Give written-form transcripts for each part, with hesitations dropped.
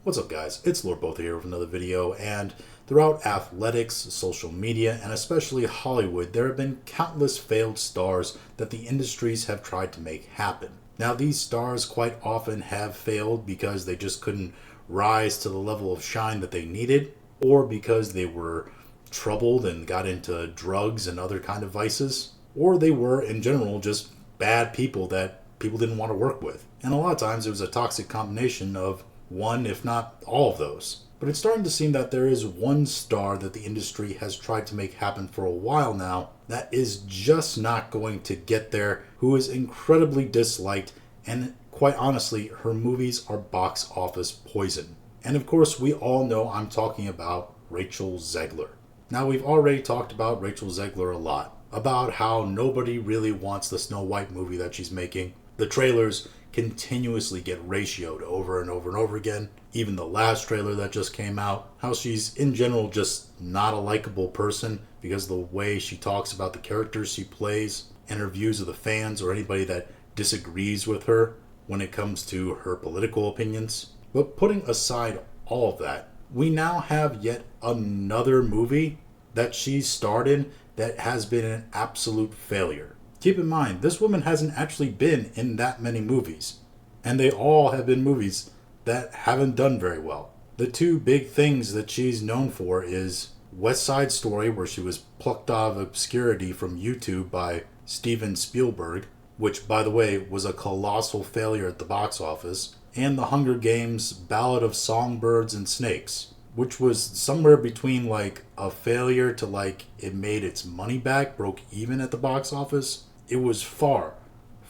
What's up, guys? It's Lord Both here with another video, and throughout athletics, social media, and especially Hollywood, there have been countless failed stars that the industries have tried to make happen. Now, these stars quite often have failed because they just couldn't rise to the level of shine that they needed, or because they were troubled and got into drugs and other kind of vices, or they were, in general, just bad people that people didn't want to work with. And a lot of times it was a toxic combination of one, if not all of those. But it's starting to seem that there is one star that the industry has tried to make happen for a while now that is just not going to get there, who is incredibly disliked, and quite honestly, her movies are box office poison. And of course, we all know I'm talking about Rachel Zegler. Now, we've already talked about Rachel Zegler a lot, about how nobody really wants the Snow White movie that she's making. The trailers continuously get ratioed over and over and over again. Even the last trailer that just came out, how she's in general just not a likable person because of the way she talks about the characters she plays and her views of the fans or anybody that disagrees with her when it comes to her political opinions. But putting aside all of that, we now have yet another movie that she starred in that has been an absolute failure. Keep in mind, this woman hasn't actually been in that many movies, and they all have been movies that haven't done very well. The two big things that she's known for is West Side Story, where she was plucked out of obscurity from YouTube by Steven Spielberg, which, by the way, was a colossal failure at the box office, and The Hunger Games: Ballad of Songbirds and Snakes, which was somewhere between like a failure to like it made its money back, broke even at the box office. It was far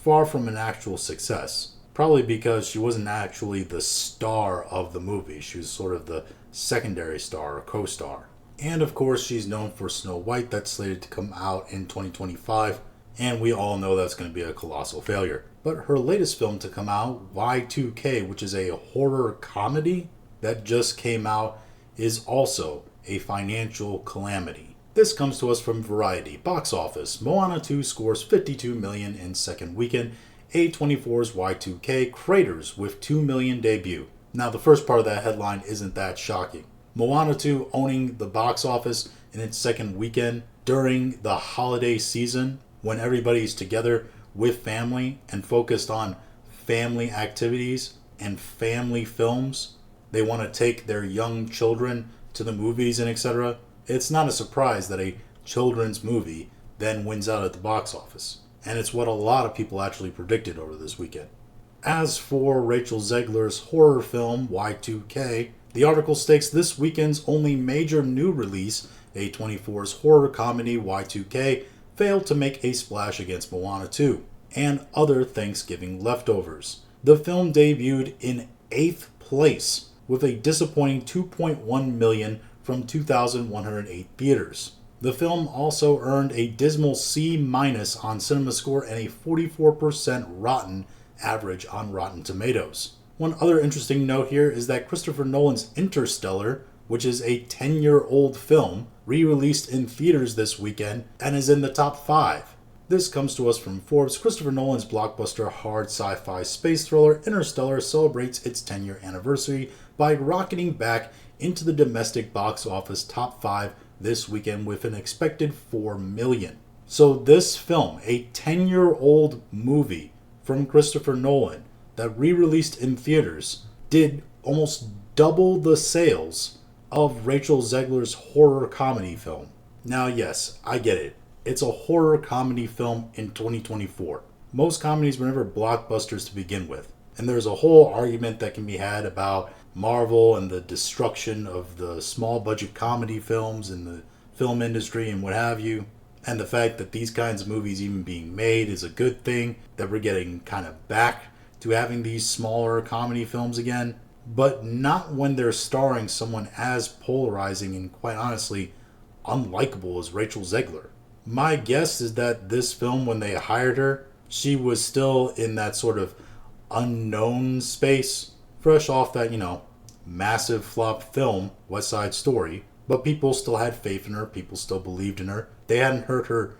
from an actual success. Probably because she wasn't actually the star of the movie. She was sort of the secondary star or co-star. And of course, she's known for Snow White, that's slated to come out in 2025. And we all know that's going to be a colossal failure. But her latest film to come out, Y2K, which is a horror comedy that just came out, is also a financial calamity. This comes to us from Variety. Box office. Moana 2 scores $52 million in second weekend. A24's Y2K craters with $2 million debut. Now, the first part of that headline isn't that shocking. Moana 2 owning the box office in its second weekend during the holiday season when everybody's together with family and focused on family activities and family films. They want to take their young children to the movies and etc. It's not a surprise that a children's movie then wins out at the box office. And it's what a lot of people actually predicted over this weekend. As for Rachel Zegler's horror film, Y2K, the article states this weekend's only major new release, A24's horror comedy Y2K, failed to make a splash against Moana 2 and other Thanksgiving leftovers. The film debuted in 8th place with a disappointing $2.1 million from 2,108 theaters. The film also earned a dismal C- on CinemaScore and a 44% rotten average on Rotten Tomatoes. One other interesting note here is that Christopher Nolan's Interstellar, which is a 10-year-old film, re-released in theaters this weekend and is in the top 5. This comes to us from Forbes. Christopher Nolan's blockbuster hard sci-fi space thriller Interstellar celebrates its 10-year anniversary by rocketing back into the domestic box office top 5 this weekend with an expected $4 million. So this film, a 10-year-old movie from Christopher Nolan that re-released in theaters, did almost double the sales of Rachel Zegler's horror comedy film. Now, yes, I get it. It's a horror comedy film in 2024. Most comedies were never blockbusters to begin with. And there's a whole argument that can be had about Marvel and the destruction of the small budget comedy films in the film industry and what have you. And the fact that these kinds of movies even being made is a good thing, that we're getting kind of back to having these smaller comedy films again. But not when they're starring someone as polarizing and quite honestly unlikable as Rachel Zegler. My guess is that this film, when they hired her, she was still in that sort of unknown space, fresh off that, massive flop film, West Side Story, but people still had faith in her, people still believed in her. They hadn't heard her,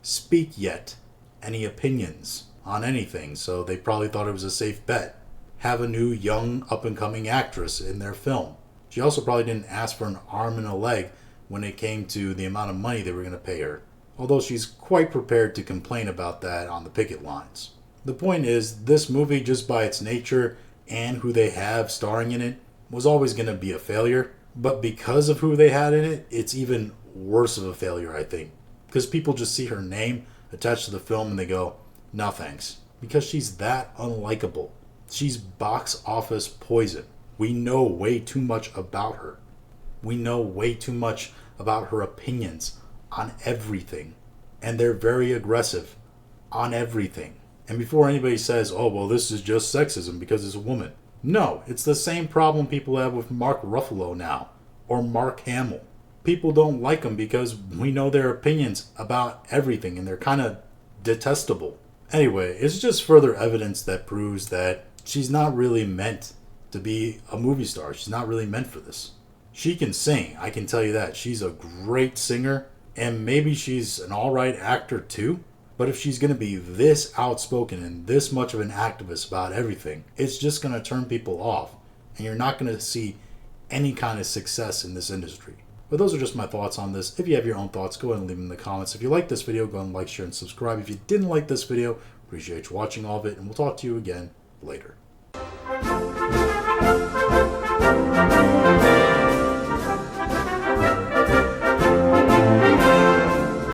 speak yet, any opinions on anything, so they probably thought it was a safe bet. have a new young up-and-coming actress in their film. She also probably didn't ask for an arm and a leg when it came to the amount of money they were going to pay her, although she's quite prepared to complain about that on the picket lines. The point is, this movie, just by its nature and who they have starring in it, was always going to be a failure, but because of who they had in it, it's even worse of a failure, I think. Because people just see her name attached to the film and they go, no thanks. Because she's that unlikable. She's box office poison. We know way too much about her. We know way too much about her opinions on everything. And they're very aggressive on everything. And before anybody says, oh, well, this is just sexism because it's a woman. No, it's the same problem people have with Mark Ruffalo now. Or Mark Hamill. People don't like them because we know their opinions about everything and they're kind of detestable. Anyway, it's just further evidence that proves that she's not really meant to be a movie star. She's not really meant for this. She can sing, I can tell you that. She's a great singer, and maybe she's an alright actor too. But if she's going to be this outspoken and this much of an activist about everything, it's just going to turn people off. And you're not going to see any kind of success in this industry. But those are just my thoughts on this. If you have your own thoughts, go ahead and leave them in the comments. If you like this video, go ahead and like, share, and subscribe. If you didn't like this video, appreciate you watching all of it, and we'll talk to you again later.